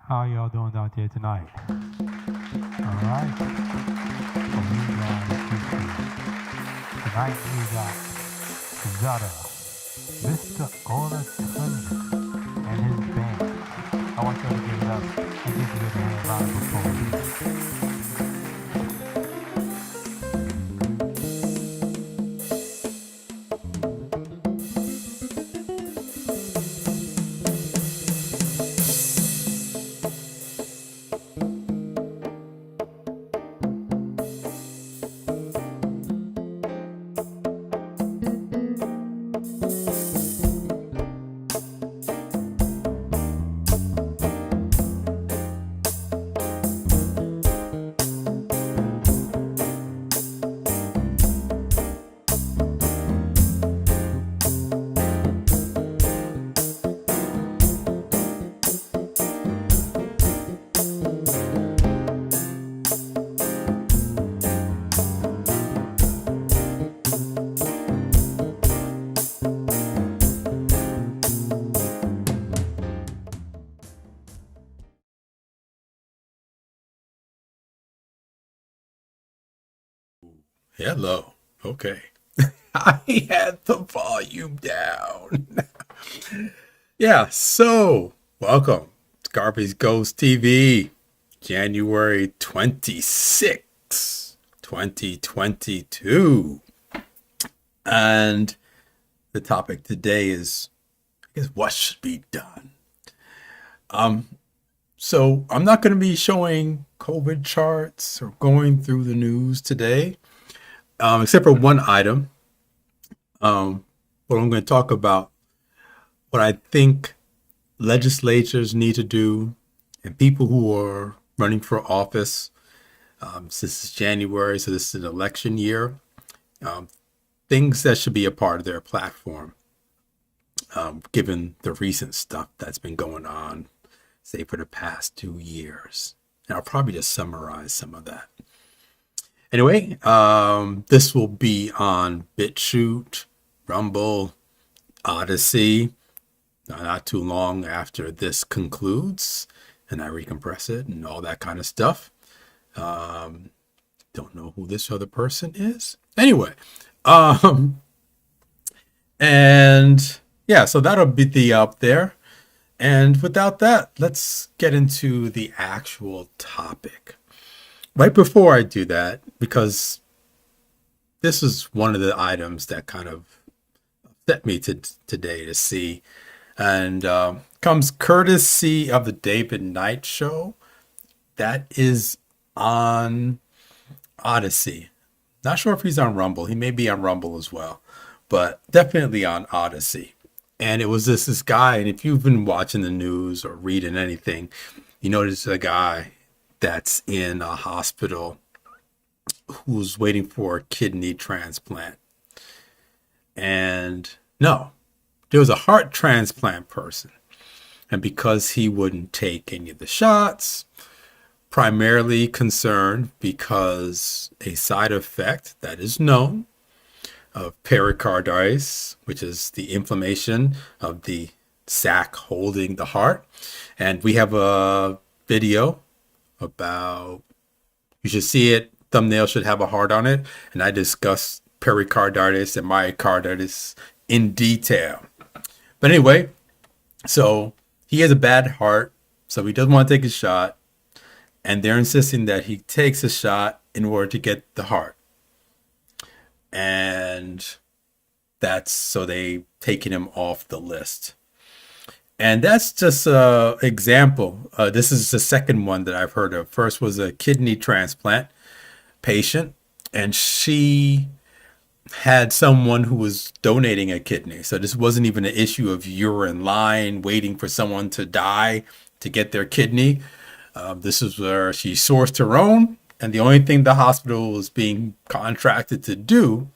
How y'all doing out there tonight? All right. Well, we got tonight we got Zada, Mr. Olatunji, and his band. I want y'all to give it up and give it a round of applause. Hello. Okay. I had the volume down. Yeah, so welcome to Garvey's Ghost TV, January 26, 2022. And the topic today is, I guess, what should be done? So I'm not going to be showing COVID charts or going through the news today, except for one item. What I'm going to talk about, what I think legislators need to do, and people who are running for office. Since it's January, so this is an election year. Things that should be a part of their platform, given the recent stuff that's been going on, say, for the past 2 years. And I'll probably just summarize some of that. Anyway, this will be on BitChute, Rumble, Odyssey, not too long after this concludes, and I recompress it and all that kind of stuff. Don't know who this other person is. Anyway, and yeah, so that'll be up there. And without that, let's get into the actual topic. Right before I do that, because this is one of the items that kind of upset me today to see, and comes courtesy of the David Knight Show. That is on Odyssey. Not sure if he's on Rumble. He may be on Rumble as well, but definitely on Odyssey. And it was this guy, and if you've been watching the news or reading anything, you notice a guy that's in a hospital who's waiting for a kidney transplant. And no, there was a heart transplant person. And because he wouldn't take any of the shots, primarily concerned because a side effect that is known of pericarditis, which is the inflammation of the sac holding the heart. And we have a video about, you should see it, thumbnail should have a heart on it, and I discuss pericarditis and myocarditis in detail. But anyway, so he has a bad heart, so he doesn't want to take a shot, and they're insisting that he takes a shot in order to get the heart. And that's, so they taking him off the list. And that's just an example. This is the second one that I've heard of. First was a kidney transplant patient, and she had someone who was donating a kidney. So this wasn't even an issue of you're in line waiting for someone to die to get their kidney. This is where she sourced her own, and the only thing the hospital was being contracted to do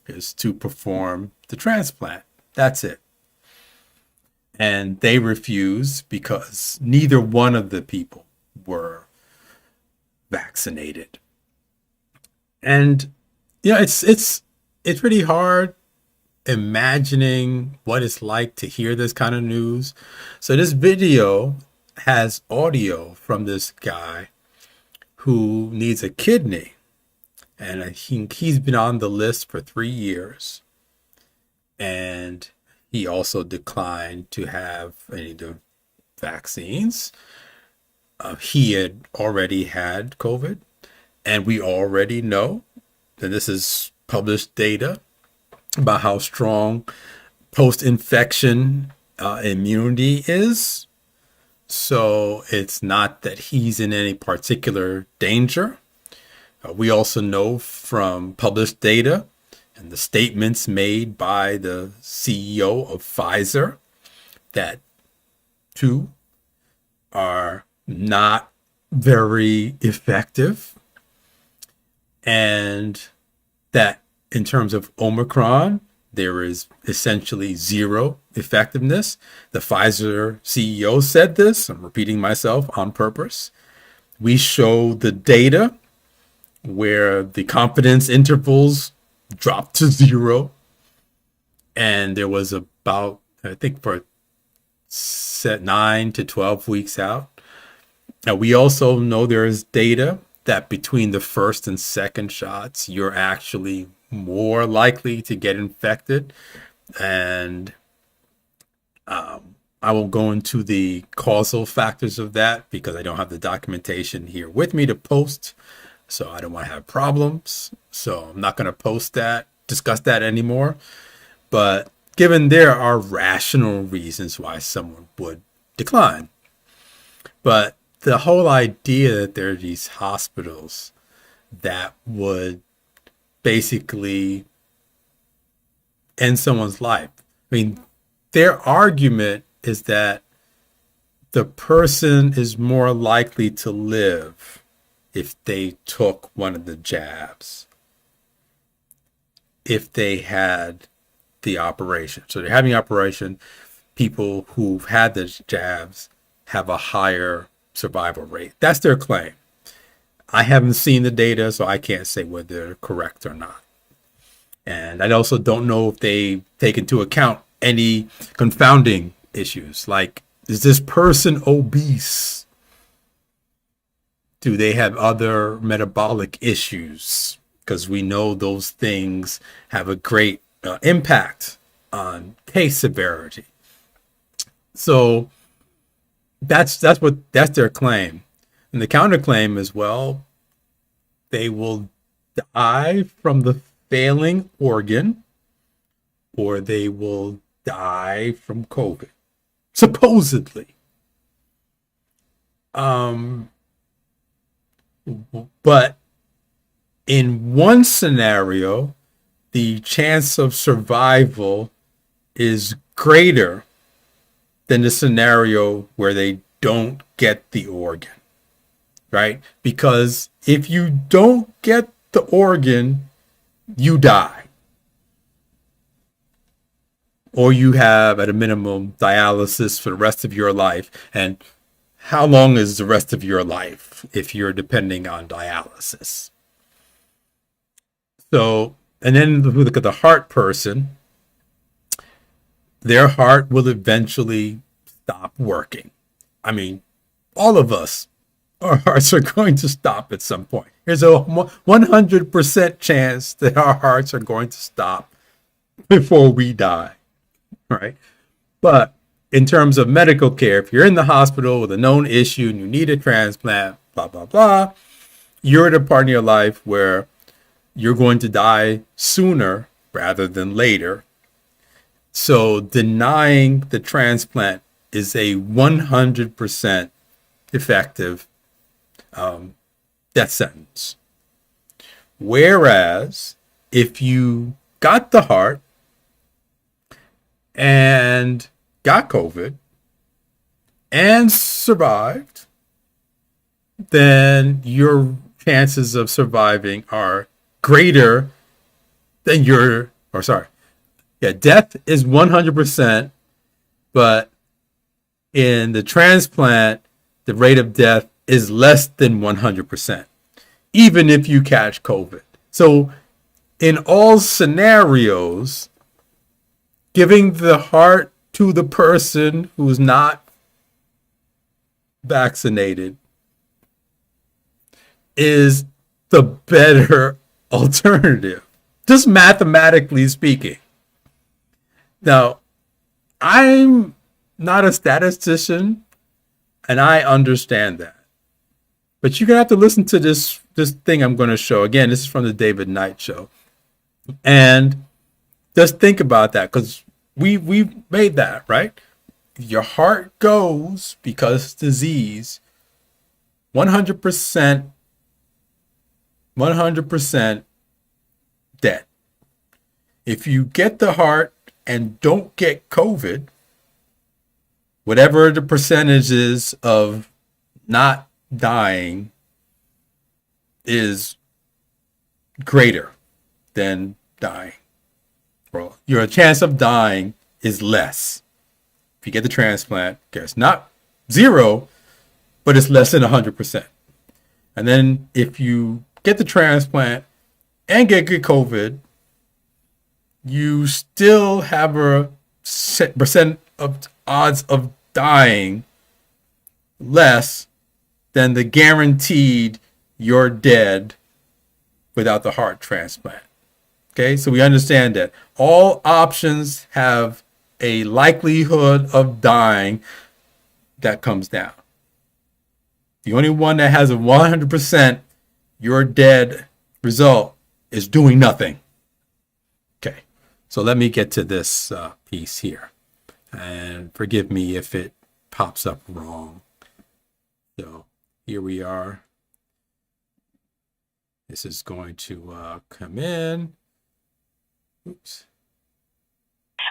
is to perform the transplant. That's it. And they refused because neither one of the people were vaccinated. And you know, it's pretty hard imagining what it's like to hear this kind of news. So this video has audio from this guy who needs a kidney. And I think he's been on the list for 3 years. And he also declined to have any of the vaccines. He had already had COVID. And we already know, and this is published data, about how strong post-infection immunity is. So it's not that he's in any particular danger. We also know from published data and the statements made by the CEO of Pfizer that two are not very effective, and that in terms of Omicron, there is essentially zero effectiveness. The Pfizer CEO said this. I'm repeating myself on purpose. We show the data where the confidence intervals dropped to zero. And there was about, I think, for 9 to 12 weeks out. Now, we also know there is data that between the first and second shots, you're actually more likely to get infected. And I won't go into the causal factors of that because I don't have the documentation here with me to post. So I don't want to have problems. So I'm not going to discuss that anymore. But given there are rational reasons why someone would decline. But the whole idea that there are these hospitals that would basically end someone's life. I mean, their argument is that the person is more likely to live if they took one of the jabs, if they had the operation. So they're having the operation. People who've had the jabs have a higher survival rate. That's their claim. I haven't seen the data, so I can't say whether they're correct or not. And I also don't know if they take into account any confounding issues, like, is this person obese? Do they have other metabolic issues? Because we know those things have a great impact on case severity. So that's their claim. And the counterclaim is, well, they will die from the failing organ, or they will die from COVID, supposedly. But in one scenario, the chance of survival is greater than the scenario where they don't get the organ, right? Because if you don't get the organ, you die. Or you have, at a minimum, dialysis for the rest of your life. And how long is the rest of your life if you're depending on dialysis? So, and then we look at the heart person. Their heart will eventually stop working. I mean, all of us, our hearts are going to stop at some point. There's a 100% chance that our hearts are going to stop before we die, right? But in terms of medical care, if you're in the hospital with a known issue and you need a transplant, blah, blah, blah, you're at a part in your life where you're going to die sooner rather than later. So denying the transplant is a 100% effective death sentence. Whereas if you got the heart and got COVID and survived, then your chances of surviving are greater than death is 100%, but in the transplant, the rate of death is less than 100%, even if you catch COVID. So in all scenarios, giving the heart to the person who's not vaccinated is the better alternative, just mathematically speaking. Now, I'm not a statistician, and I understand that. But you're going to have to listen to this thing I'm going to show. Again, this is from the David Knight Show. And just think about that, because we made that, right? Your heart goes, because it's disease, 100% dead. If you get the heart and don't get COVID, whatever the percentage is of not dying is greater than dying. Well, your chance of dying is less. If you get the transplant, it's not zero, but it's less than 100%. And then if you get the transplant and get COVID, you still have a percent of odds of dying less than the guaranteed you're dead without the heart transplant. Okay, so we understand that all options have a likelihood of dying that comes down. The only one that has a 100% you're dead result is doing nothing. Okay, so let me get to this piece here. And forgive me if it pops up wrong. So here we are. This is going to come in. Oops.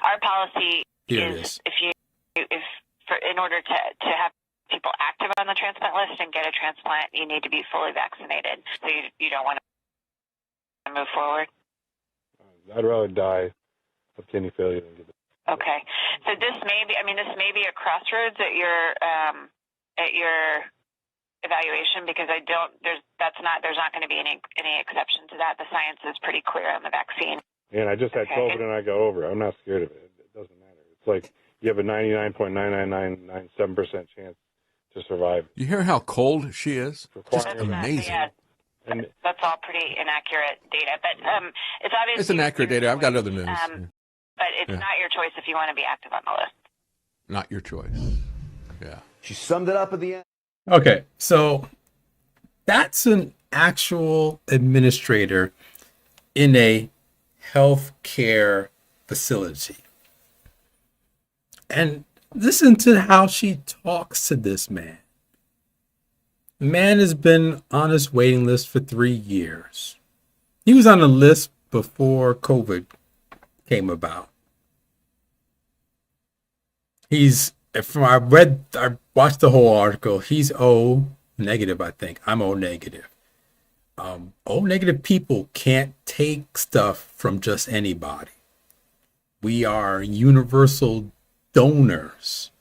Our policy Here is in order to have people active on the transplant list and get a transplant, you need to be fully vaccinated. So you don't want to move forward. I'd rather die of kidney failure than get it. Okay. So this may be a crossroads at your evaluation, because there's not going to be any exception to that. The science is pretty clear on the vaccine. And I just had COVID and I got over it. I'm not scared of it. It doesn't matter. It's like you have a 99.99997% chance to survive. You hear how cold she is? Just That's amazing. Yeah, And that's all pretty inaccurate data. But it's obviously It's inaccurate data. I've got other news. But it's not your choice if you want to be active on the list. Not your choice. Yeah. She summed it up at the end. Okay, so that's an actual administrator in a healthcare facility. And listen to how she talks to this man. The man has been on his waiting list for 3 years. He was on the list before COVID came about. I watched the whole article. He's O negative, I think. I'm O negative. O negative people can't take stuff from just anybody. We are universal donors,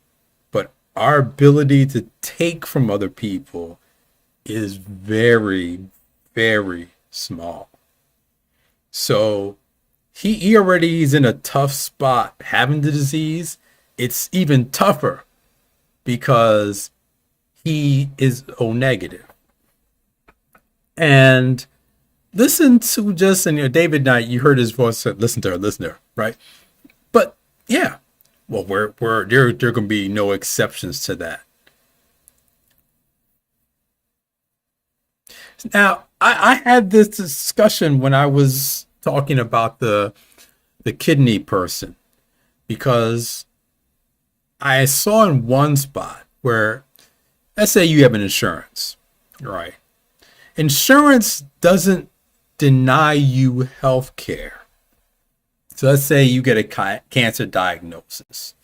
but our ability to take from other people is very, very small. So he already is in a tough spot having the disease. It's even tougher because he is O negative. And listen to David Knight, you heard his voice, said, listen to our listener, right? But yeah, well, there can be no exceptions to that. Now, I had this discussion when I was talking about the kidney person, because I saw in one spot where, let's say you have an insurance, right? Insurance doesn't deny you health care. So let's say you get a cancer diagnosis,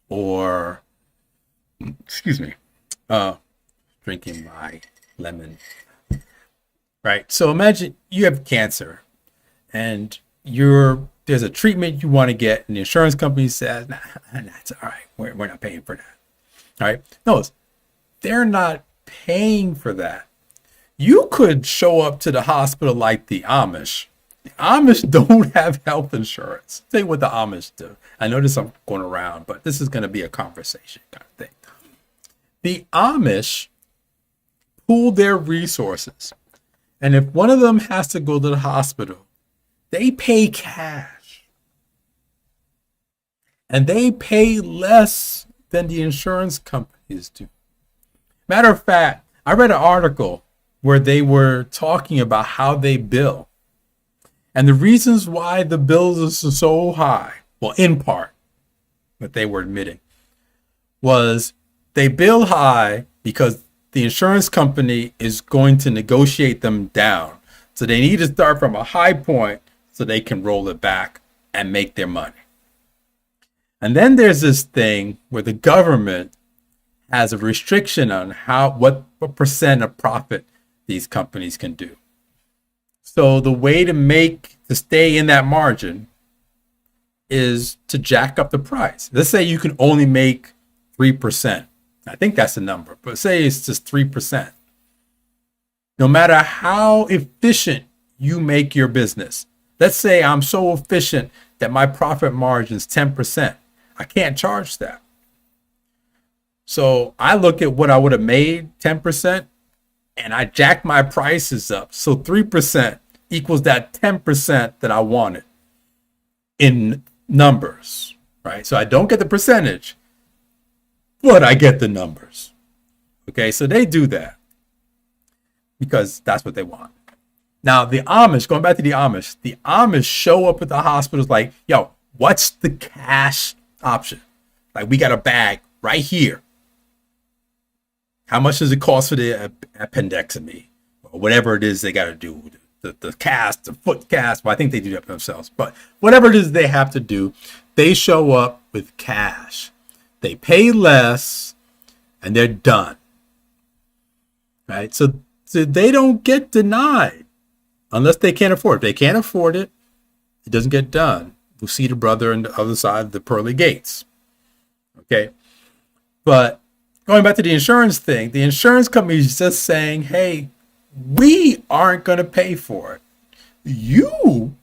or, drinking my lemon. Right. So imagine you have cancer and there's a treatment you want to get, and the insurance company says, nah, that's all right. We're not paying for that. All right. No, they're not paying for that. You could show up to the hospital like the Amish. The Amish don't have health insurance. Say what the Amish do. I know this I'm going around, but this is going to be a conversation kind of thing. the Amish pool their resources. And if one of them has to go to the hospital, they pay cash. And they pay less than the insurance companies do. Matter of fact, I read an article where they were talking about how they bill. And the reasons why the bills are so high, well, in part, what they were admitting, was they bill high because the insurance company is going to negotiate them down. So they need to start from a high point so they can roll it back and make their money. And then there's this thing where the government has a restriction on what percent of profit these companies can do. So the way to stay in that margin is to jack up the price. Let's say you can only make 3%. I think that's the number, but say it's just 3%. No matter how efficient you make your business, let's say I'm so efficient that my profit margin is 10%. I can't charge that. So I look at what I would have made 10% and I jack my prices up. So 3% equals that 10% that I wanted in numbers, right? So I don't get the percentage, but I get the numbers. Okay, so they do that because that's what they want. Now, the Amish, going back to the Amish show up at the hospitals like, yo, what's the cash option? Like, we got a bag right here. How much does it cost for the appendectomy? Or whatever it is they got to do. The cast, the foot cast. Well, I think they do that themselves. But whatever it is they have to do, they show up with cash. They pay less and they're done. Right? So they don't get denied unless they can't afford it. If they can't afford it, it doesn't get done. We'll see the brother on the other side of the pearly gates. Okay? But going back to the insurance thing, the insurance company is just saying, hey, we aren't going to pay for it. You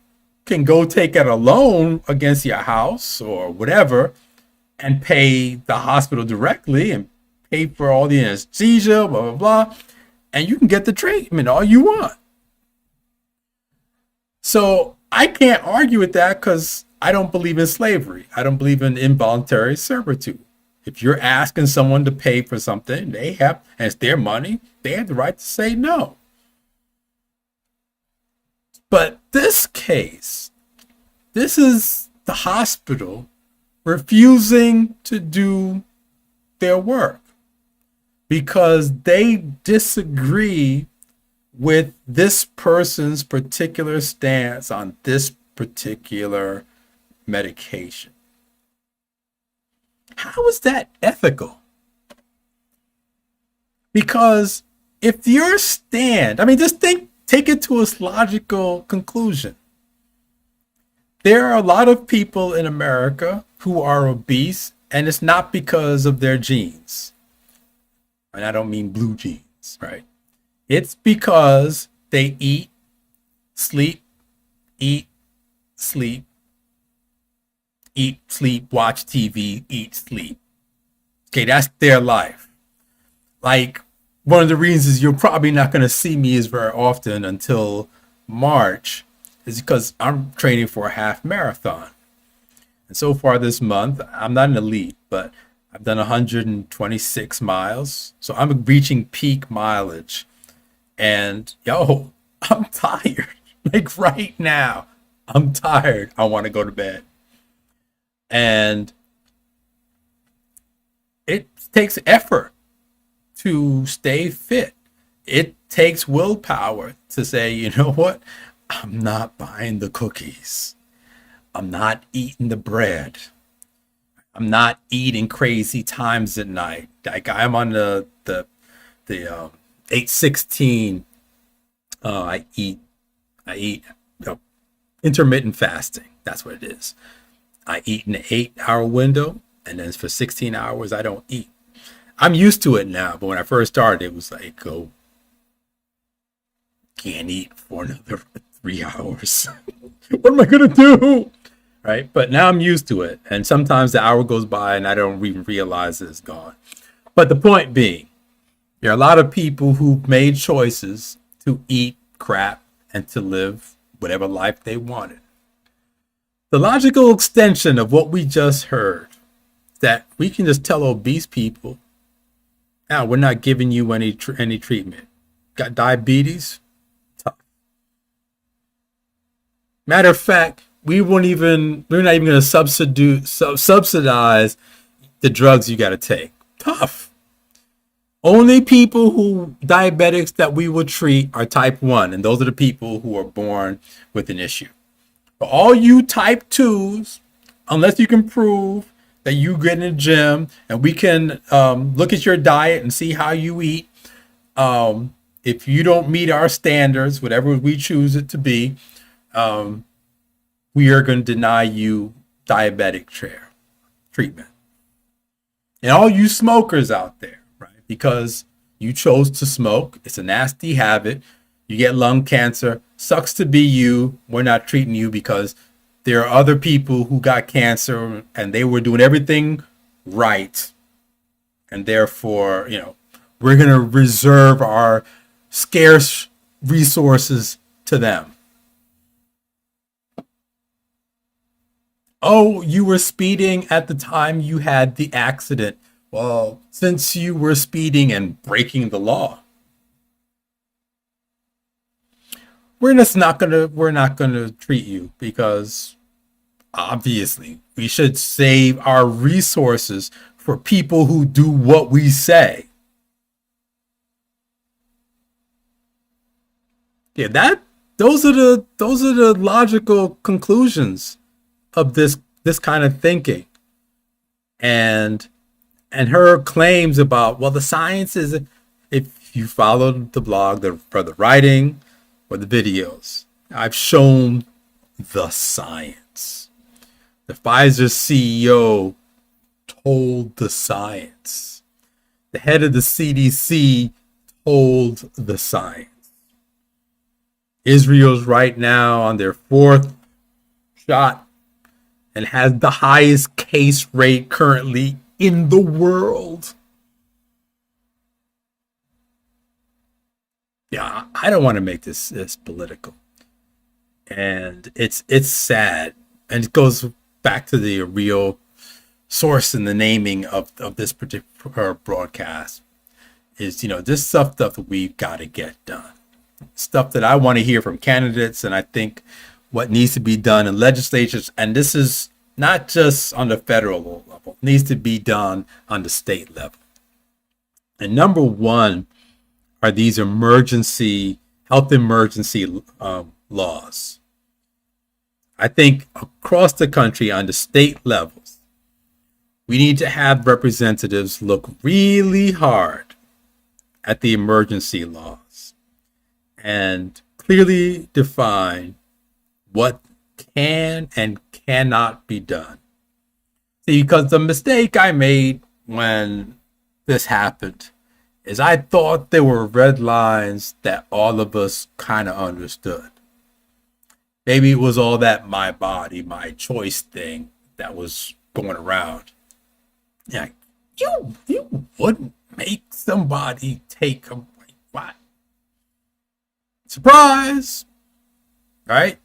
can go take out a loan against your house or whatever and pay the hospital directly and pay for all the anesthesia, blah, blah, blah. And you can get the treatment all you want. So I can't argue with that because I don't believe in slavery. I don't believe in involuntary servitude. If you're asking someone to pay for something, they have, and it's their money, they have the right to say no. But this case, this is the hospital refusing to do their work because they disagree with this person's particular stance on this particular medication. How is that ethical? Because if your stand, I mean, just take it to its logical conclusion. There are a lot of people in America who are obese, and it's not because of their genes. And I don't mean blue jeans, right? It's because they eat, sleep, watch TV, eat, sleep. Okay, that's their life. Like, one of the reasons you're probably not going to see me as very often until March is because I'm training for a half marathon. And so far this month, I'm not an elite, but I've done 126 miles. So I'm reaching peak mileage. And yo, I'm tired. Like right now, I'm tired. I want to go to bed. And it takes effort to stay fit. It takes willpower to say, you know what? I'm not buying the cookies. I'm not eating the bread. I'm not eating crazy times at night. Like I'm on the 8:16. I eat intermittent fasting. That's what it is. I eat in an 8-hour window, and then for 16 hours, I don't eat. I'm used to it now, but when I first started, it was like, oh, can't eat for another 3 hours. What am I going to do? Right? But now I'm used to it. And sometimes the hour goes by and I don't even realize it's gone. But the point being, there are a lot of people who made choices to eat crap and to live whatever life they wanted. The logical extension of what we just heard, that we can just tell obese people, now we're not giving you any treatment. Got diabetes? Tough. Matter of fact, we're not even going to subsidize the drugs you got to take. Tough. Only people diabetics that we will treat are type 1, and those are the people who are born with an issue. For all you type 2s, unless you can prove that you get in the gym and we can look at your diet and see how you eat, if you don't meet our standards, whatever we choose it to be, we are going to deny you diabetic treatment. And all you smokers out there, right? Because you chose to smoke. It's a nasty habit. You get lung cancer. Sucks to be you. We're not treating you because there are other people who got cancer and they were doing everything right. And therefore, we're going to reserve our scarce resources to them. Oh, you were speeding at the time you had the accident. Well, since you were speeding and breaking the law, we're not gonna treat you because obviously we should save our resources for people who do what we say. Yeah, those are the logical conclusions of this kind of thinking. And her claims about, well, the science is, if you followed the blog, for the writing or the videos, I've shown the science. The Pfizer CEO told the science. The head of the CDC told the science. Israel's right now on their 4th shot and has the highest case rate currently in the world. Yeah, I don't want to make this political. And it's sad. And it goes back to the real source in the naming of this particular broadcast is, this stuff that we've got to get done. Stuff that I want to hear from candidates, and I think what needs to be done in legislatures, and this is not just on the federal level, needs to be done on the state level. And number one are these health emergency laws. I think across the country on the state levels, we need to have representatives look really hard at the emergency laws and clearly define what can and cannot be done. See, because the mistake I made when this happened is I thought there were red lines that all of us kind of understood. Maybe it was all that my body, my choice thing that was going around. Yeah, you wouldn't make somebody take a what? Surprise, right?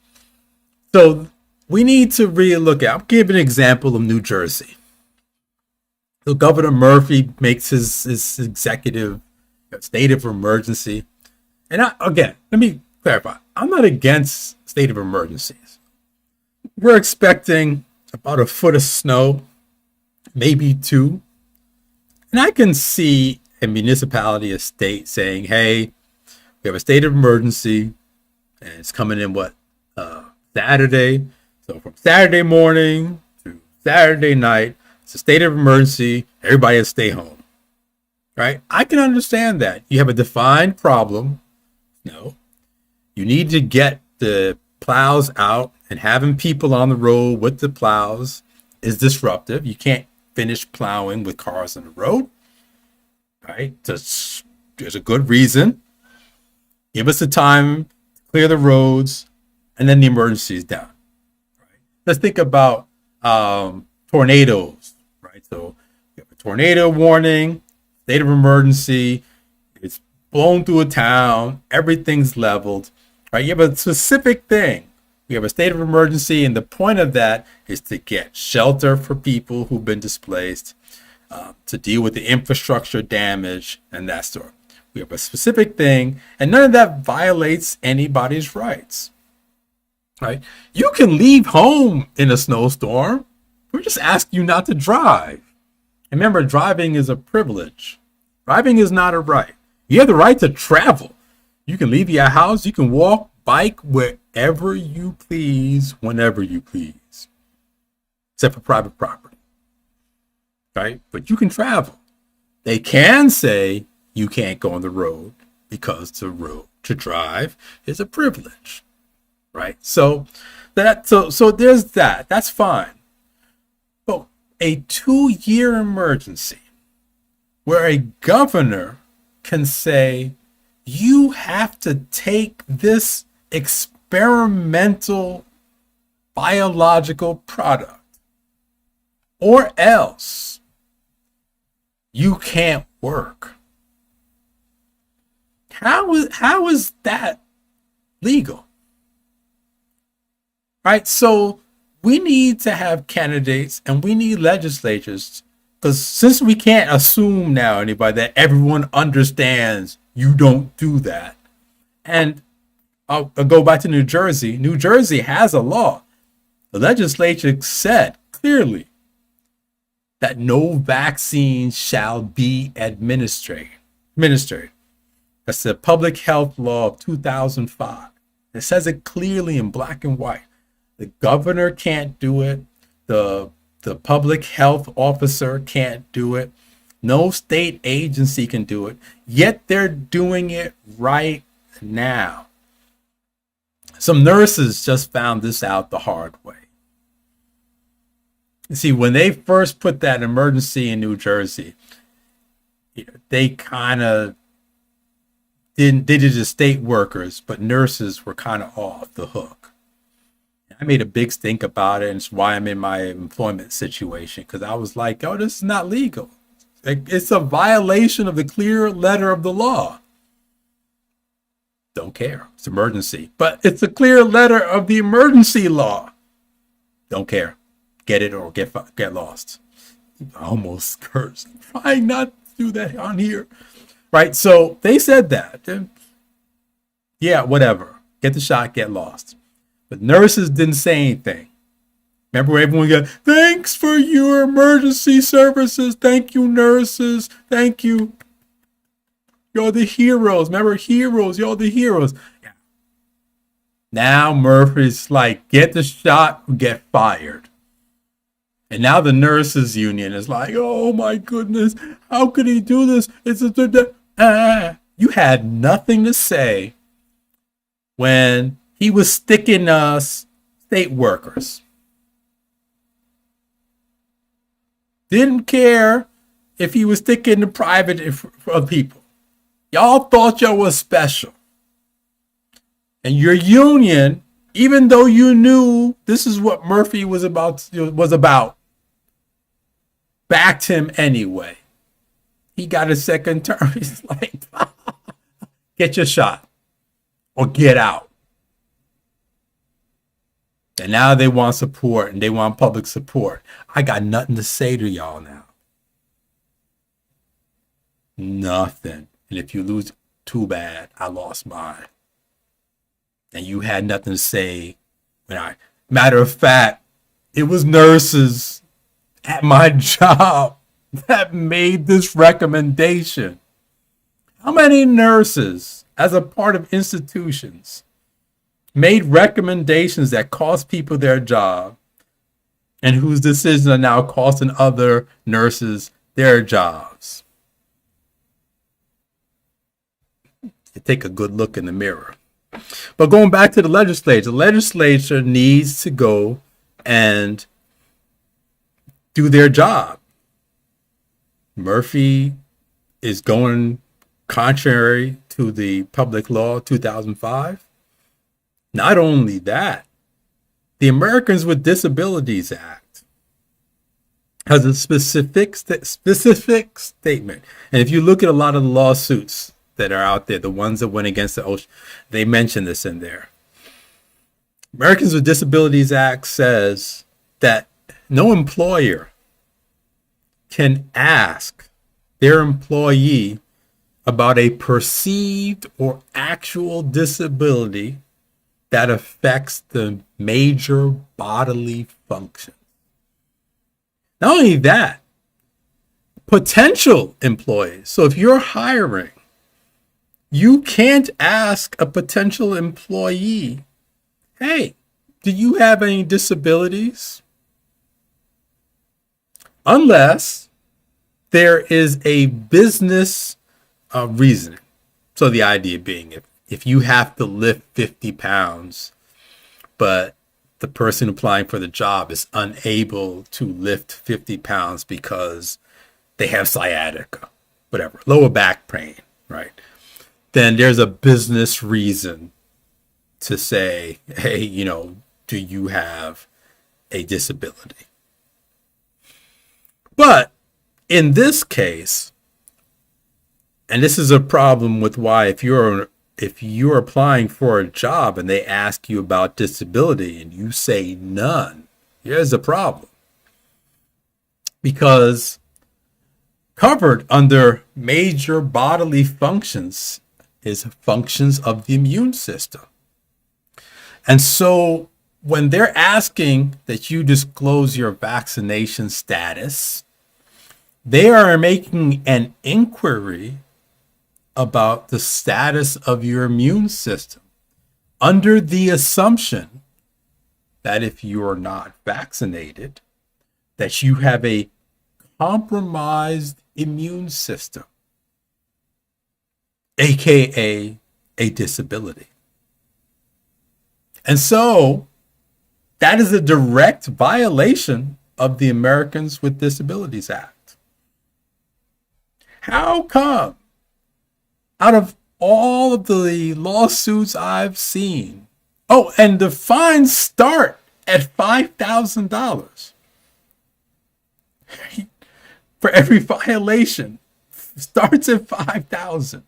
So we need to really look at. I'll give an example of New Jersey. So Governor Murphy makes his executive state of emergency, and let me clarify. I'm not against state of emergencies. We're expecting about a foot of snow, maybe 2. And I can see a municipality, a state saying, hey, we have a state of emergency and it's coming in Saturday. So from Saturday morning to Saturday night, it's a state of emergency. Everybody has to stay home, right? I can understand that. You have a defined problem. No, you need to get the plows out, and having people on the road with the plows is disruptive. You can't finish plowing with cars on the road, right? There's a good reason. Give us the time to clear the roads, and then the emergency is down. Right? Let's think about tornadoes, right? So you have a tornado warning, State of emergency. It's blown through a town. Everything's leveled. Right? You have a specific thing. We have a state of emergency, and the point of that is to get shelter for people who've been displaced, to deal with the infrastructure damage and that sort. We have a specific thing, and none of that violates anybody's rights. Right? You can leave home in a snowstorm. We're just asking you not to drive. And remember, driving is a privilege. Driving is not a right. You have the right to travel. You can leave your house. You can walk, bike, wherever you please, whenever you please, except for private property. Right? But you can travel. They can say you can't go on the road because the road to drive is a privilege. Right? So there's that. That's fine. But a 2-year emergency where a governor can say you have to take this experimental biological product or else you can't work. How is that legal? Right? So we need to have candidates and we need legislators, because since we can't assume now anybody that everyone understands you don't do that. And I'll go back to New Jersey. New Jersey has a law. The legislature said clearly that no vaccine shall be administered. That's the Public Health Law of 2005. It says it clearly in black and white. The governor can't do it. The public health officer can't do it. No state agency can do it. Yet they're doing it right now. Some nurses just found this out the hard way. You see, when they first put that emergency in New Jersey, they kind of they did it as state workers, but nurses were kind of off the hook. I made a big stink about it, and it's why I'm in my employment situation, because I was like, oh, this is not legal. It's a violation of the clear letter of the law. Don't care. It's emergency. But it's a clear letter of the emergency law. Don't care. Get it or get lost. I almost cursed. I'm trying not to do that on here. Right? So they said that. Yeah, whatever. Get the shot, get lost. But nurses didn't say anything. Remember, everyone got, thanks for your emergency services. Thank you, nurses. Thank you. You're the heroes. Remember, heroes. You're the heroes. Yeah. Now Murphy's like, get the shot or get fired. And now the nurses union is like, oh my goodness, how could he do this? You had nothing to say when he was sticking us state workers. Didn't care if he was sticking the private people. Y'all thought y'all was special. And your union, even though you knew this is what Murphy was about, backed him anyway. He got a second term. He's like, get your shot or get out. And now they want support and they want public support. I got nothing to say to y'all now. Nothing. And if you lose, too bad. I lost mine. And you had nothing to say. Matter of fact, it was nurses at my job that made this recommendation. How many nurses, as a part of institutions, made recommendations that cost people their job and whose decisions are now costing other nurses their jobs? You take a good look in the mirror. But going back to the legislature needs to go and do their job. Murphy is going contrary to the Public Law 2005. Not only that, the Americans with Disabilities Act has a specific statement. And if you look at a lot of the lawsuits that are out there, the ones that went against the OSHA, they mention this in there. Americans with Disabilities Act says that no employer can ask their employee about a perceived or actual disability that affects the major bodily function. Not only that, potential employees. So if you're hiring, you can't ask a potential employee, hey, do you have any disabilities? Unless there is a business reason. So the idea being, if you have to lift 50 pounds, but the person applying for the job is unable to lift 50 pounds because they have sciatica, whatever, lower back pain, right? Then there's a business reason to say, hey, do you have a disability? But in this case, and this is a problem with why if you're applying for a job and they ask you about disability and you say none, here's a problem. Because covered under major bodily functions is functions of the immune system. And so when they're asking that you disclose your vaccination status, they are making an inquiry about the status of your immune system under the assumption that if you are not vaccinated, that you have a compromised immune system, aka a disability. And so that is a direct violation of the Americans with Disabilities Act. How come, out of all of the lawsuits I've seen, oh, and the fines start at $5,000 for every violation, starts at $5,000.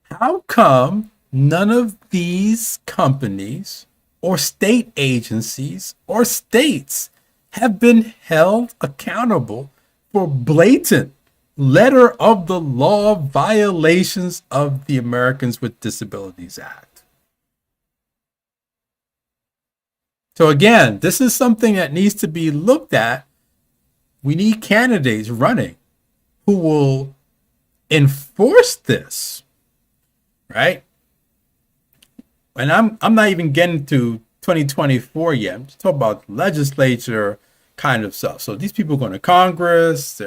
How come none of these companies or state agencies or states have been held accountable for blatant letter of the law violations of the Americans with Disabilities Act? So again, this is something that needs to be looked at. We need candidates running who will enforce this, right? And I'm not even getting to 2024 yet. I'm just talking about legislature kind of stuff. So these people going to Congress,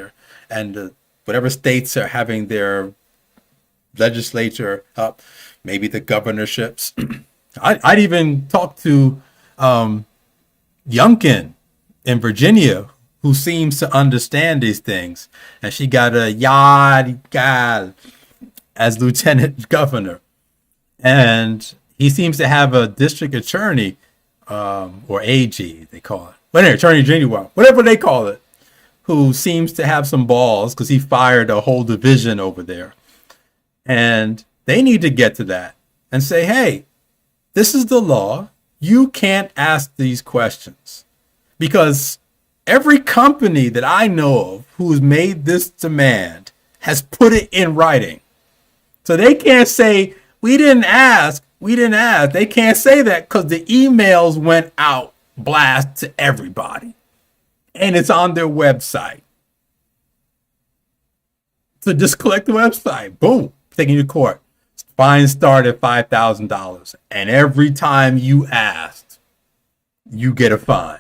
and whatever states are having their legislature up, maybe the governorships. I'd even talk to Youngkin in Virginia, who seems to understand these things. And she got a yard as lieutenant governor. And he seems to have a district attorney, or AG, they call it. But anyway, Attorney General, whatever they call it, who seems to have some balls because he fired a whole division over there. And they need to get to that and say, hey, this is the law. You can't ask these questions. Because every company that I know of who has made this demand has put it in writing. So they can't say, we didn't ask. They can't say that because the emails went out blast to everybody. And it's on their website. So just collect the website. Boom. Taking you to court. Fine start at $5,000. And every time you asked, you get a fine.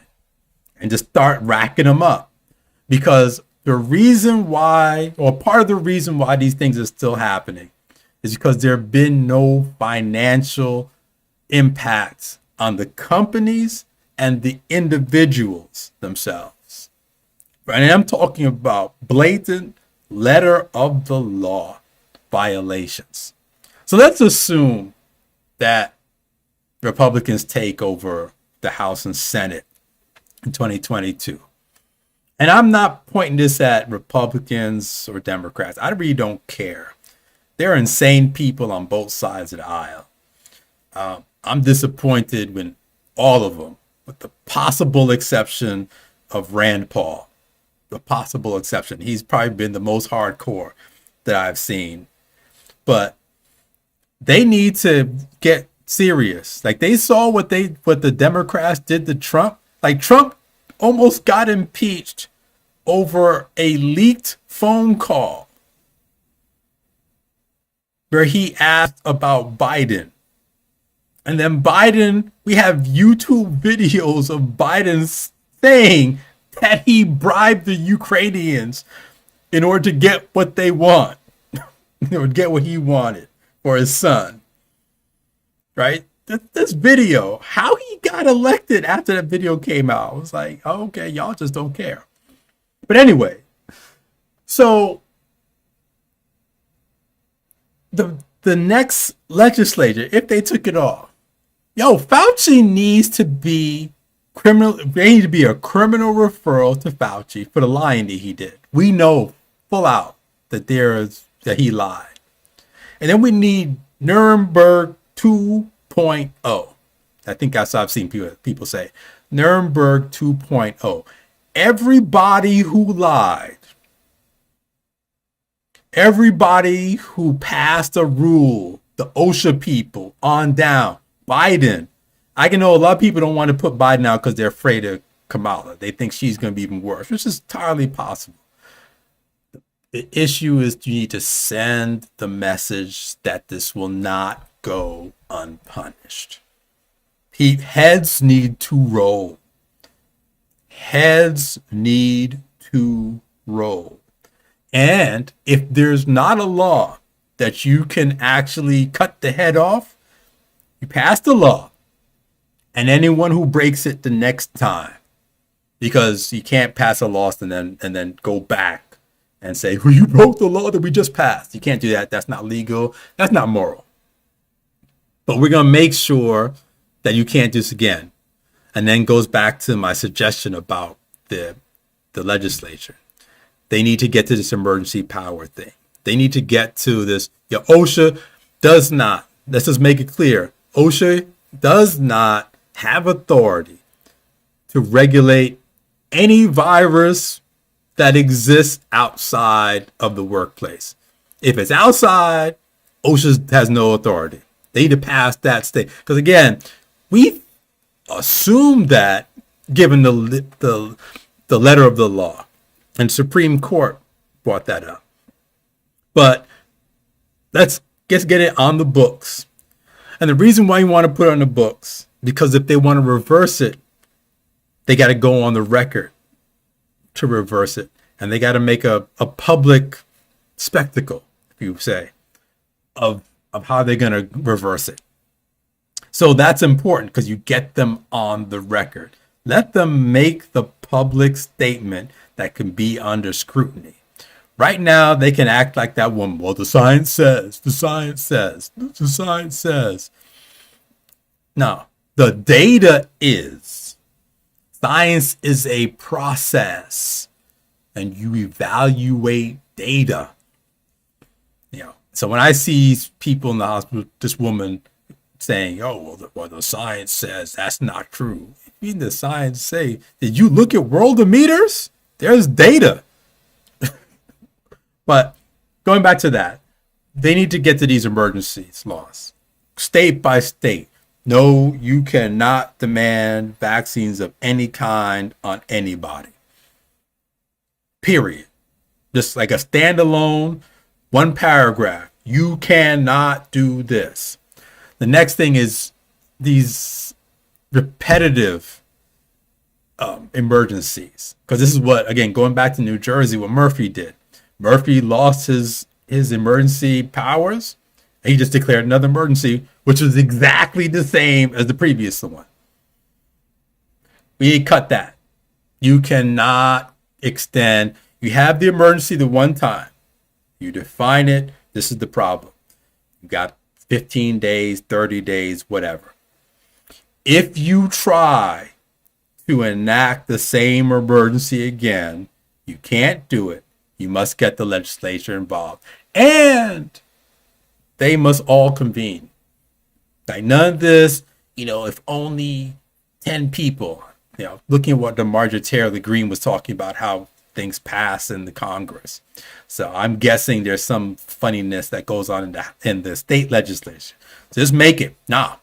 And just start racking them up. Because the reason why, or part of the reason why these things are still happening, is because there have been no financial impacts on the companies and the individuals themselves. And I'm talking about blatant letter of the law violations. So let's assume that Republicans take over the House and Senate in 2022. And I'm not pointing this at Republicans or Democrats. I really don't care. There are insane people on both sides of the aisle. I'm disappointed when all of them, with the possible exception of Rand Paul, the possible exception. He's probably been the most hardcore that I've seen. But they need to get serious. Like, they saw what the Democrats did to Trump. Like, Trump almost got impeached over a leaked phone call where he asked about Biden. And then Biden, we have YouTube videos of Biden saying that he bribed the Ukrainians in order to get what they want, or get what he wanted for his son. Right? This video, how he got elected after that video came out, I was like, oh, okay, y'all just don't care. But anyway, so the next legislature, if they took it off, Fauci needs to be criminal. There needs to be a criminal referral to Fauci for the lying that he did. We know full out that he lied. And then we need Nuremberg 2.0. I think that's what I've seen people say. Nuremberg 2.0. Everybody who lied, everybody who passed a rule, the OSHA people on down, Biden. I can know a lot of people don't want to put Biden out because they're afraid of Kamala. They think she's going to be even worse, which is entirely possible. The issue is you need to send the message that this will not go unpunished. Heads need to roll. Heads need to roll. And if there's not a law that you can actually cut the head off, you pass the law. And anyone who breaks it the next time, because you can't pass a law and then go back and say, well, you broke the law that we just passed. You can't do that. That's not legal. That's not moral. But we're going to make sure that you can't do this again. And then goes back to my suggestion about the legislature. They need to get to this emergency power thing. They need to get to this. OSHA does not, let's just make it clear, OSHA does not have authority to regulate any virus that exists outside of the workplace. If it's outside, OSHA has no authority. They need to pass that state. Because again, we assume that given the letter of the law, and Supreme Court brought that up. But let's get it on the books. And the reason why you want to put it on the books, because if they want to reverse it, they got to go on the record to reverse it. And they got to make a public spectacle, if you say, of how they're going to reverse it. So that's important because you get them on the record. Let them make the public statement that can be under scrutiny. Right now, they can act like that woman. Well, the science says, the science says, the science says. No, the data is. Science is a process, and you evaluate data. So when I see people in the hospital, this woman saying, "Oh, well, the science says that's not true." Even the science say, "Did you look at worldometers? There's data." But going back to that, they need to get to these emergencies laws, state by state. No, you cannot demand vaccines of any kind on anybody. Period. Just like a standalone, one paragraph. You cannot do this. The next thing is these repetitive emergencies. Because this is what, again, going back to New Jersey, what Murphy did. Murphy lost his emergency powers. And he just declared another emergency, which was exactly the same as the previous one. We cut that. You cannot extend. You have the emergency the one time. You define it. This is the problem. You got 15 days, 30 days, whatever. If you try to enact the same emergency again, You can't do it. You must get the legislature involved. And they must all convene. Like none of this, if only 10 people, looking at what the Marjorie Taylor Greene was talking about, how things pass in the Congress. So I'm guessing there's some funniness that goes on in the state legislature. So just make it. Nah.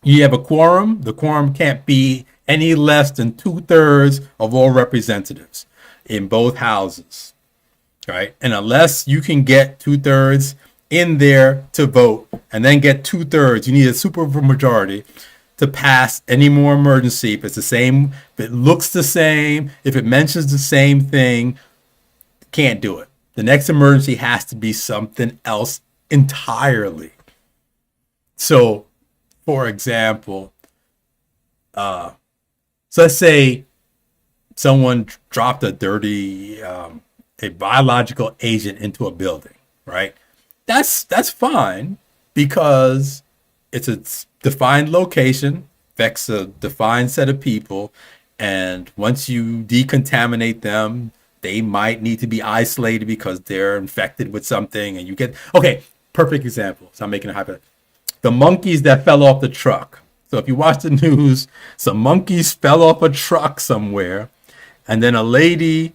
You have a quorum. The quorum can't be any less than 2/3 of all representatives in both houses. Right? And unless you can get 2/3 in there to vote and then get 2/3, you need a super majority to pass any more emergency. If it's the same, if it looks the same, if it mentions the same thing, can't do it. The next emergency has to be something else entirely. So, for example, so let's say someone dropped a biological agent into a building, right? That's fine because it's a defined location, affects a defined set of people, and once you decontaminate them, they might need to be isolated because they're infected with something, and you get perfect example. So I'm making a hypothetical. The monkeys that fell off the truck. So if you watch the news, some monkeys fell off a truck somewhere, and then a lady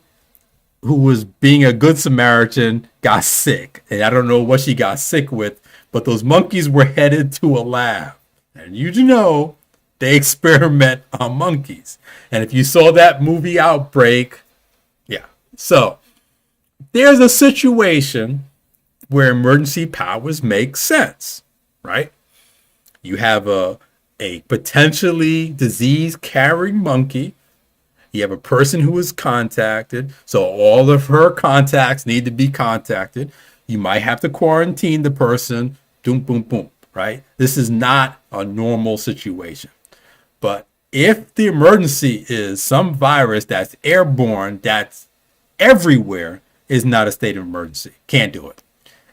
who was being a good Samaritan got sick. And I don't know what she got sick with, but those monkeys were headed to a lab. And they experiment on monkeys. And if you saw that movie Outbreak, yeah. So there's a situation where emergency powers make sense, right? You have a potentially disease-carrying monkey. You have a person who is contacted, so all of her contacts need to be contacted. You might have to quarantine the person, boom, boom, boom, right? This is not a normal situation. But if the emergency is some virus that's airborne, that's everywhere, is not a state of emergency. Can't do it.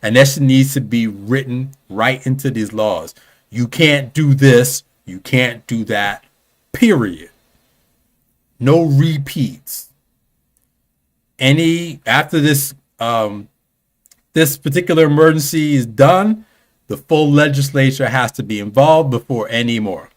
And this needs to be written right into these laws. You can't do this, you can't do that, period. No repeats. After this this particular emergency is done, the full legislature has to be involved before any more.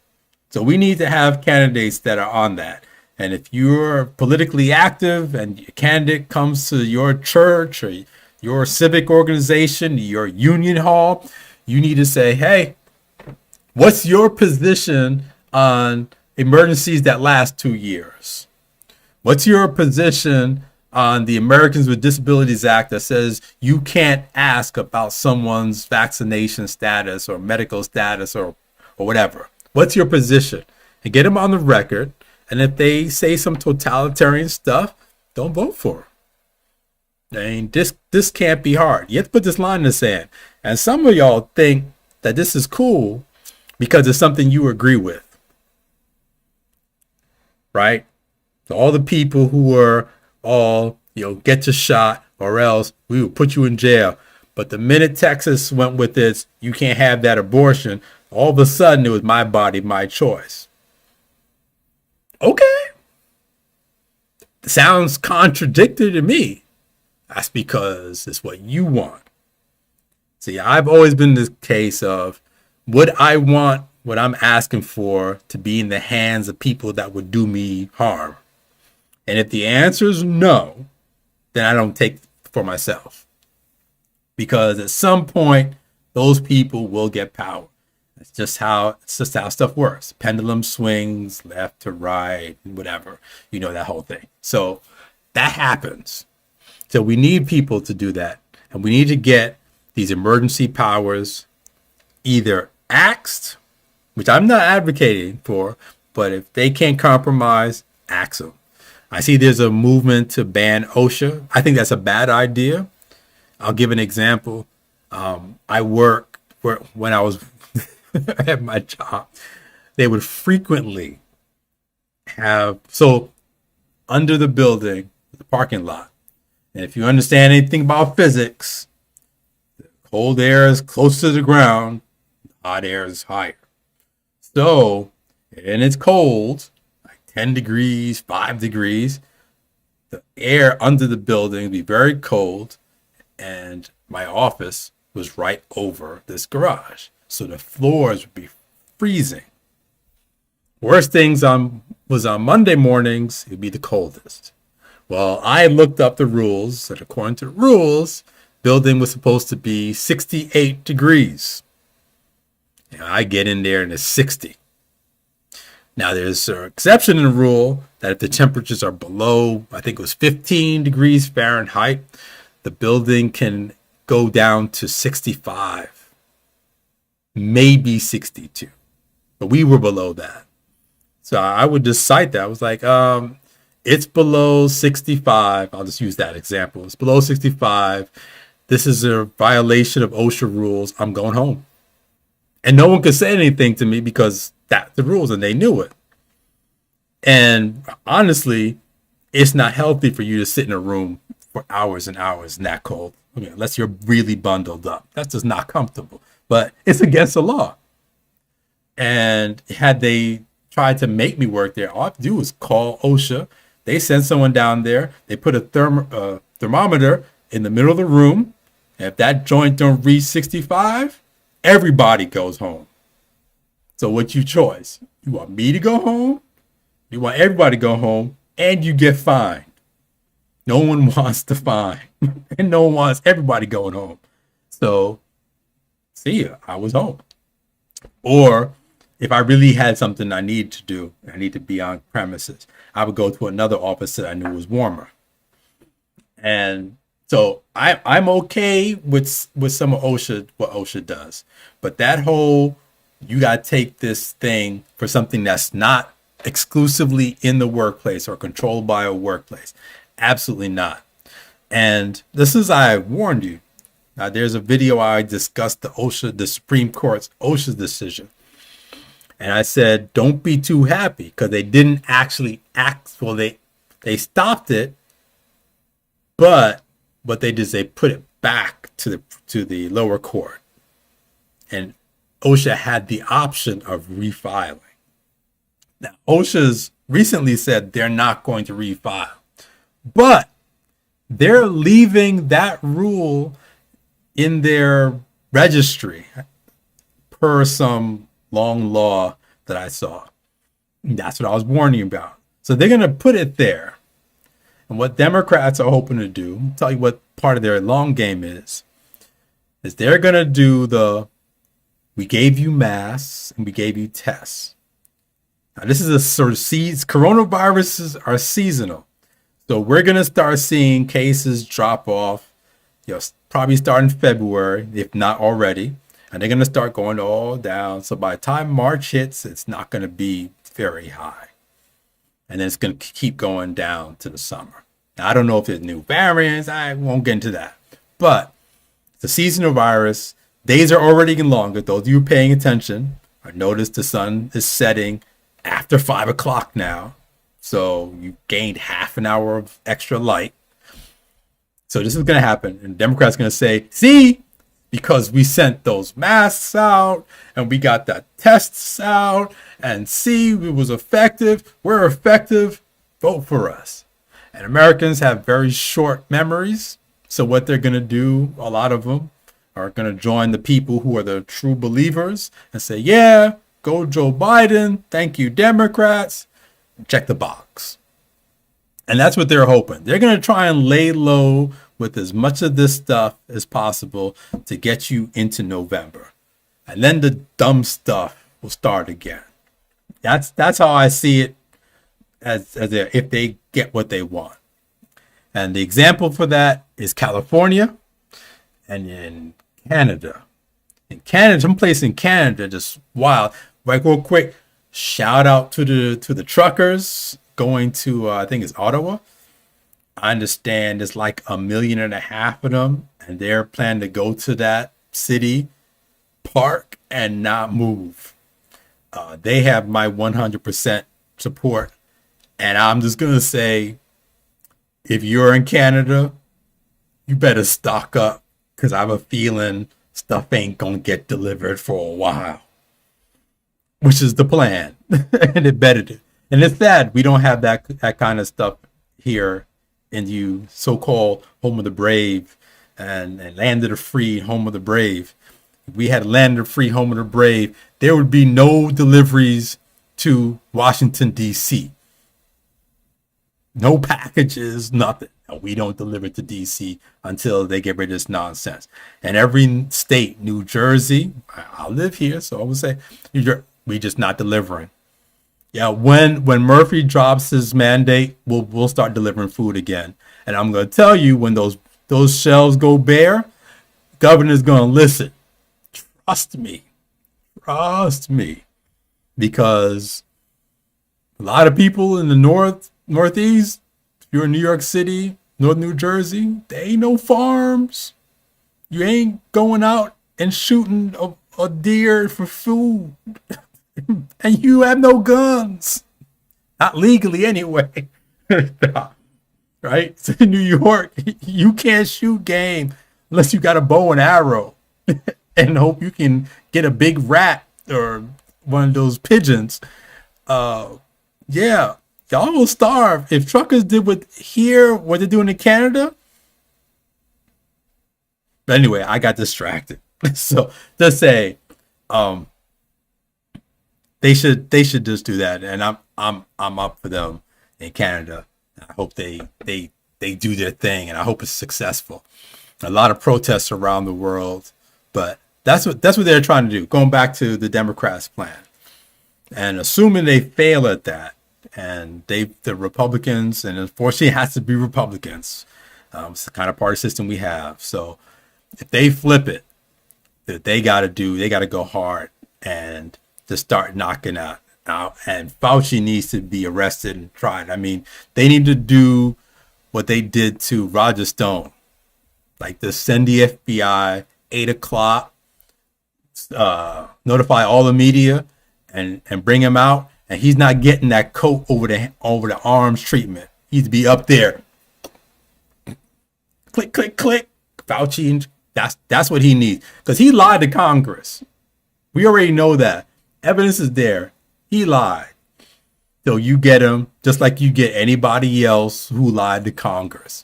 So we need to have candidates that are on that. And if you're politically active and your candidate comes to your church or your civic organization, your union hall, you need to say, hey, what's your position on emergencies that last 2 years? What's your position on the Americans with Disabilities Act that says you can't ask about someone's vaccination status or medical status or whatever? What's your position? And get them on the record. And if they say some totalitarian stuff, don't vote for them. I mean, this can't be hard. You have to put this line in the sand. And some of y'all think that this is cool because it's something you agree with. Right? So all the people who were all, get your shot or else we will put you in jail. But the minute Texas went with this, you can't have that abortion, all of a sudden it was my body, my choice. Okay. Sounds contradictory to me. That's because it's what you want. See, I've always been this case of would I want what I'm asking for to be in the hands of people that would do me harm? And if the answer is no, then I don't take it for myself. Because at some point, those people will get power. It's just how stuff works. Pendulum swings left to right, whatever. That whole thing. So that happens. So we need people to do that. And we need to get these emergency powers either axed, which I'm not advocating for, but if they can't compromise, axe them. I see there's a movement to ban OSHA. I think that's a bad idea. I'll give an example. I work when I was at my job. They would frequently have, so under the building, the parking lot. And if you understand anything about physics, the cold air is close to the ground, hot air is higher. So, and it's cold, 10 degrees, 5 degrees, the air under the building would be very cold, and my office was right over this garage. So the floors would be freezing. Worst things was on Monday mornings, it'd be the coldest. Well, I looked up the rules, and according to the rules, building was supposed to be 68 degrees. And I get in there and it's 60. Now, there's an exception in the rule that if the temperatures are below, I think it was 15 degrees Fahrenheit, the building can go down to 65, maybe 62. But we were below that. So I would just cite that. I was like, it's below 65. I'll just use that example. It's below 65. This is a violation of OSHA rules. I'm going home. And no one could say anything to me because that's the rules and they knew it. And honestly, it's not healthy for you to sit in a room for hours and hours in that cold. I mean, unless you're really bundled up. That's just not comfortable. But it's against the law. And had they tried to make me work there, all I have to do was call OSHA. They send someone down there. They put a thermometer in the middle of the room. And if that joint don't reach 65, everybody goes home. So what's your choice? You want me to go home? You want everybody to go home, and you get fined. No one wants to fine, and no one wants everybody going home. So, see ya, I was home. Or if I really had something I need to do, I need to be on premises, I would go to another office that I knew was warmer. And so I'm okay with some of OSHA, what OSHA does. But that whole, you got to take this thing for something that's not exclusively in the workplace or controlled by a workplace. Absolutely not. And this is, I warned you. There's a video I discussed the Supreme Court's OSHA decision. And I said, don't be too happy because they didn't actually act. Well, they stopped it, but what they did is they put it back to the lower court. And OSHA had the option of refiling. Now, OSHA's recently said they're not going to refile, but they're leaving that rule in their registry per some long law that I saw. And that's what I was warning you about. So they're going to put it there. And what Democrats are hoping to do, I'll tell you what part of their long game is they're going to do we gave you masks and we gave you tests. Now, this is a sort of coronaviruses are seasonal. So we're going to start seeing cases drop off, probably start in February, if not already. And they're going to start going all down. So by the time March hits, it's not going to be very high. And then it's going to keep going down to the summer. Now, I don't know if there's new variants. I won't get into that. But it's a seasonal virus. Days are already getting longer. Those of you paying attention, I noticed the sun is setting after 5 o'clock now. So you gained half an hour of extra light. So this is going to happen. And Democrats are going to say, see, because we sent those masks out and we got the tests out and see, it was effective. We're effective. Vote for us. And Americans have very short memories. So what they're going to do, a lot of them are going to join the people who are the true believers and say, yeah, go Joe Biden. Thank you, Democrats. Check the box. And that's what they're hoping. They're going to try and lay low with as much of this stuff as possible to get you into November. And then the dumb stuff will start again. That's how I see it as if they get what they want. And the example for that is California and in Canada. In Canada, someplace in Canada, just wild. Right, real quick, shout out to the truckers going to I think it's Ottawa. I understand there's like 1.5 million of them, and they're planning to go to that city, park, and not move. They have my 100% support. And I'm just going to say, if you're in Canada, you better stock up because I have a feeling stuff ain't going to get delivered for a while, which is the plan. And it better do. And it's sad we don't have that kind of stuff here in you so-called home of the brave and land of the free, home of the brave. If we had land of the free, home of the brave, there would be no deliveries to Washington, D.C. No packages, nothing. We don't deliver to D.C. until they get rid of this nonsense. And every state, New Jersey, I live here, so I would say, we just not delivering. Yeah, when Murphy drops his mandate, we'll start delivering food again. And I'm going to tell you, when those shelves go bare, governor's going to listen. Trust me, because a lot of people in the Northeast, if you're in New York City, North New Jersey, there ain't no farms. You ain't going out and shooting a deer for food. And you have no guns. Not legally anyway. Right? So in New York, you can't shoot game unless you got a bow and arrow and hope you can get a big rat or one of those pigeons. Yeah, y'all will starve. If truckers did what they're doing in Canada. But anyway, I got distracted. So just say, they should just do that, and I'm up for them in Canada. I hope they do their thing, and I hope it's successful. A lot of protests around the world, but that's what they're trying to do. Going back to the Democrats' plan, and assuming they fail at that, and the Republicans, and unfortunately it has to be Republicans. It's the kind of party system we have. So if they flip it, that they got to go hard and to start knocking out. And Fauci needs to be arrested and tried. I mean, they need to do what they did to Roger Stone, like to send the FBI 8 o'clock, notify all the media, and bring him out. And he's not getting that coat over the arms treatment. He needs to be up there. Click, click, click. Fauci, that's what he needs, because he lied to Congress. We already know that. Evidence is there. He lied. So you get him just like you get anybody else who lied to Congress.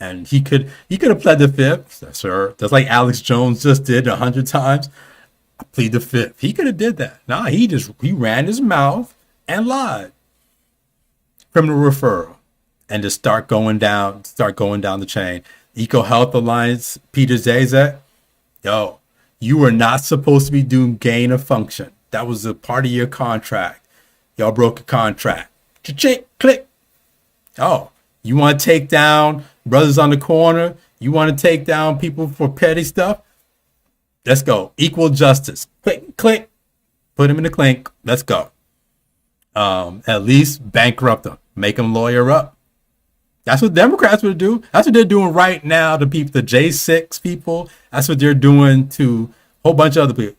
And he could have pled the fifth, sir. Just like Alex Jones just did 100 times. I plead the fifth. He could have did that. Nah, he ran his mouth and lied. Criminal referral. And just start going down the chain. Eco Health Alliance, Peter Zazek. Yo, you were not supposed to be doing gain of function. That was a part of your contract. Y'all broke a contract. Cha-ching, click. Oh, you want to take down brothers on the corner? You want to take down people for petty stuff? Let's go. Equal justice. Click, click. Put them in the clink. Let's go. At least bankrupt them. Make them lawyer up. That's what Democrats would do. That's what they're doing right now to people, the J6 people. That's what they're doing to a whole bunch of other people.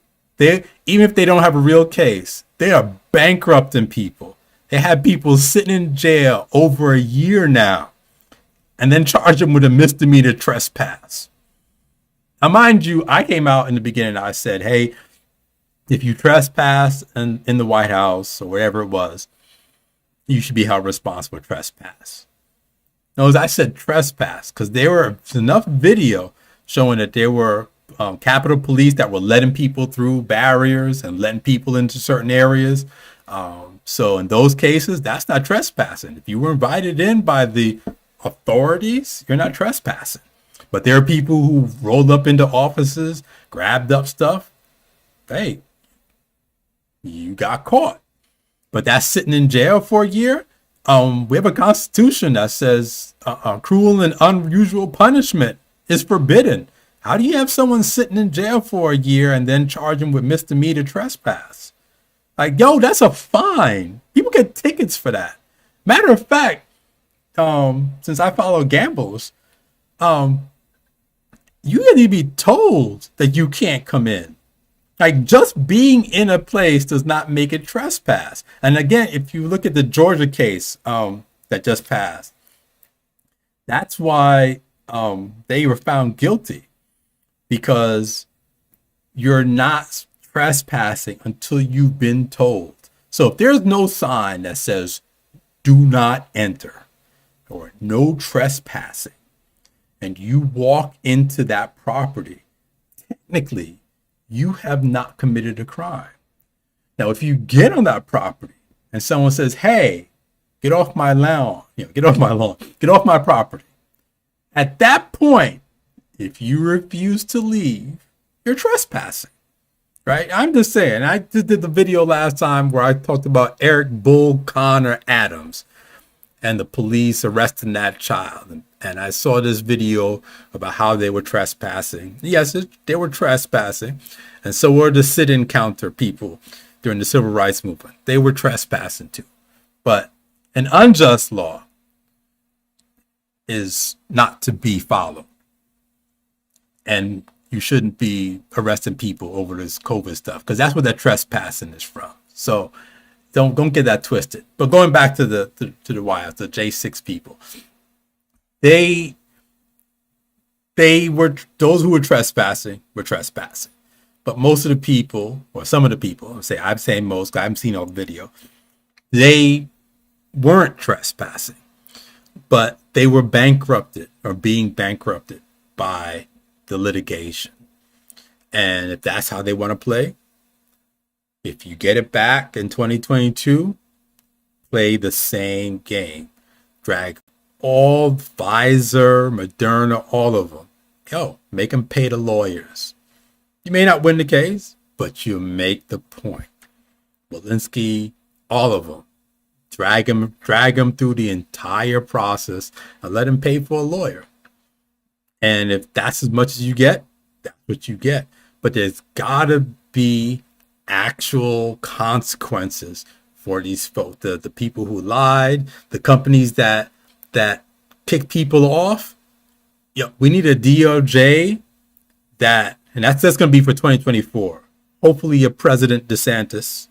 Even if they don't have a real case, they are bankrupting people. They have people sitting in jail over a year now, and then charge them with a misdemeanor trespass. Now, mind you, I came out in the beginning. I said, hey, if you trespass in the White House or whatever it was, you should be held responsible for trespass. Notice I said trespass because there was enough video showing that there were Capitol Police that were letting people through barriers and letting people into certain areas. So in those cases, that's not trespassing. If you were invited in by the authorities, you're not trespassing. But there are people who rolled up into offices, grabbed up stuff. Hey, you got caught. But that's sitting in jail for a year. We have a constitution that says cruel and unusual punishment is forbidden. How do you have someone sitting in jail for a year and then charge them with misdemeanor trespass? Like, yo, that's a fine. People get tickets for that. Matter of fact, since I follow gamblers, you need to be told that you can't come in. Like, just being in a place does not make it trespass. And again, if you look at the Georgia case that just passed, that's why they were found guilty, because you're not trespassing until you've been told. So if there's no sign that says do not enter, or no trespassing, and you walk into that property, technically, you have not committed a crime. Now, if you get on that property and someone says, hey, get off my lawn, get off my lawn, get off my property. At that point, if you refuse to leave, you're trespassing, right? I'm just saying, I just did the video last time where I talked about Eric Bull Connor Adams and the police arresting that child. And I saw this video about how they were trespassing. Yes, they were trespassing. And so were the sit-in counter people during the civil rights movement. They were trespassing too. But an unjust law is not to be followed. And you shouldn't be arresting people over this COVID stuff, because that's where that trespassing is from. So don't get that twisted. But going back to the Wyatts, the J6 people, they were, those who were trespassing. But most of the people, or some of the people, I'm saying most, I haven't seen all the video, they weren't trespassing, but they were bankrupted or being bankrupted by the litigation. And if that's how they want to play, if you get it back in 2022, play the same game. Drag all Pfizer, Moderna, all of them. Make them pay the lawyers. You may not win the case, but you make the point. Walensky, all of them. Drag them through the entire process and let them pay for a lawyer. And if that's as much as you get, that's what you get. But there's got to be actual consequences for these folks, the people who lied, the companies that kick people off. We need a DOJ and that's going to be for 2024. Hopefully, a President DeSantis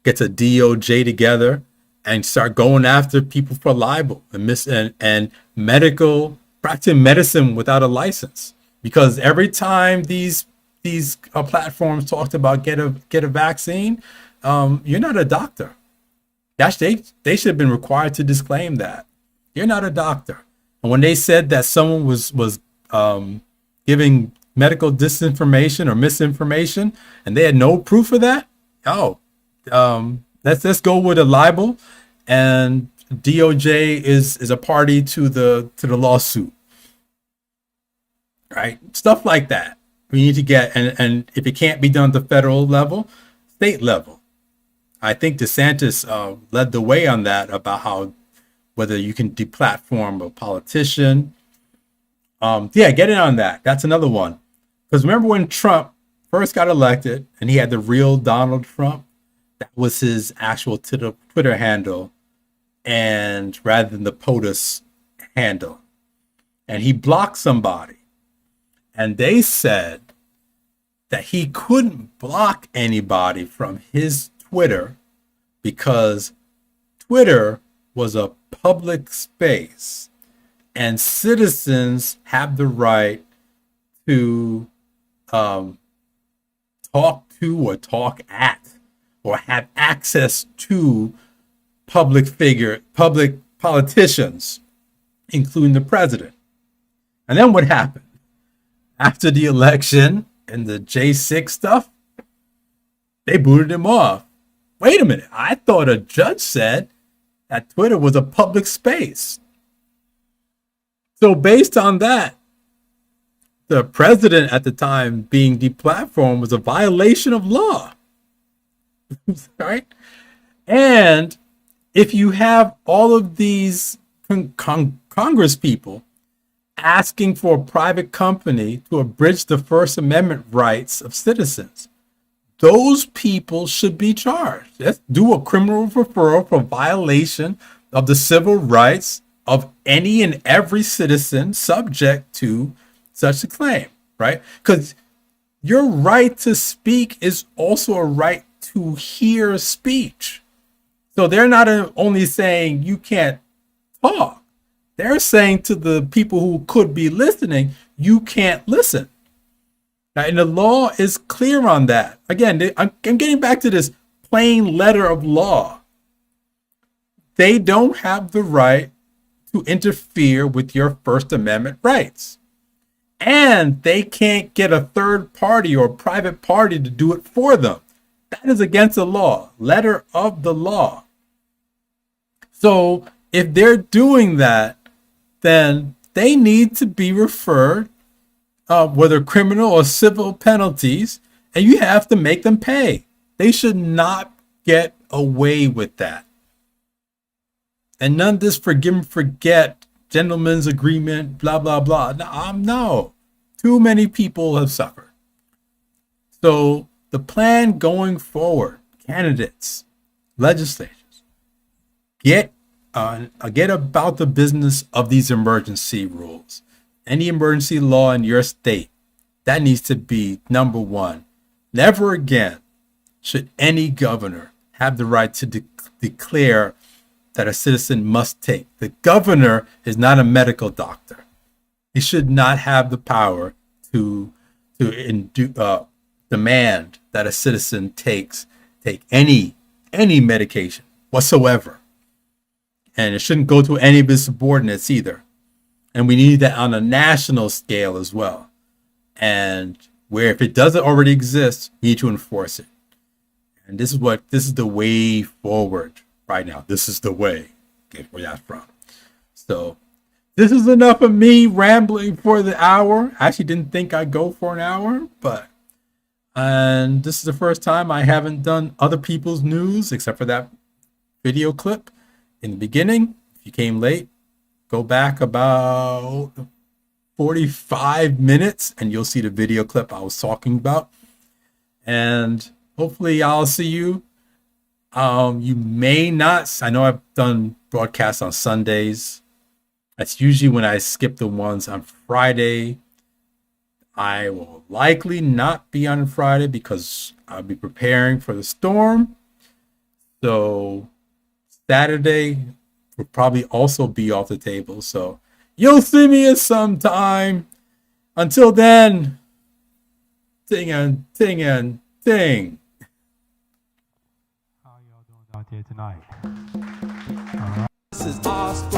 gets a DOJ together and start going after people for libel and practicing medicine without a license. Because every time these platforms talked about get a vaccine, you're not a doctor. They should have been required to disclaim that you're not a doctor. And when they said that someone was giving medical disinformation or misinformation, and they had no proof of that, let's go with a libel, and DOJ is a party to the lawsuit, right? Stuff like that we need to get, and if it can't be done at the federal level, state level. I think DeSantis led the way on that, about whether you can deplatform a politician. Get in on that. That's another one. Because remember when Trump first got elected and he had the real Donald Trump? That was his actual Twitter handle, and rather than the POTUS handle. And he blocked somebody. And they said that he couldn't block anybody from his Twitter because Twitter was a public space. And citizens have the right to talk to or talk at or have access to public politicians, including the president. And then what happened? After the election and the J6 stuff, they booted him off. Wait a minute. I thought a judge said that Twitter was a public space. So based on that, the president at the time being deplatformed was a violation of law. Right? And if you have all of these Congress people asking for a private company to abridge the First Amendment rights of citizens, those people should be charged. Let's do a criminal referral for violation of the civil rights of any and every citizen subject to such a claim, right? Because your right to speak is also a right to hear speech. So they're not only saying you can't talk, they're saying to the people who could be listening, you can't listen. Now, and the law is clear on that. Again, I'm getting back to this plain letter of law. they don't have the right to interfere with your First Amendment rights. And they can't get a third party or private party to do it for them. That is against the law, letter of the law. So if they're doing that, then they need to be referred, whether criminal or civil penalties, and you have to make them pay. They should not get away with that. And none of this forgive and forget, gentleman's agreement, blah, blah, blah. No. Too many people have suffered. So the plan going forward, candidates, legislators, get about the business of these emergency rules. Any emergency law in your state, that needs to be number one. Never again should any governor have the right to declare that a citizen must take. The governor is not a medical doctor. He should not have the power to demand that a citizen take any medication whatsoever. And it shouldn't go to any of his subordinates either. And we need that on a national scale as well. And where if it doesn't already exist, you need to enforce it. And this is the way forward right now. This is the way. Get where that's from. So this is enough of me rambling for the hour. I actually didn't think I'd go for an hour, and this is the first time I haven't done other people's news except for that video clip in the beginning. If you came late, go back about 45 minutes and you'll see the video clip I was talking about. And hopefully I'll see you. You may not. I know I've done broadcasts on Sundays. That's usually when I skip the ones on Friday. I will likely not be on Friday because I'll be preparing for the storm. So Saturday will probably also be off the table. So you'll see me at some time. Until then, ting and ting and ting. How y'all doing out there tonight? This is our story.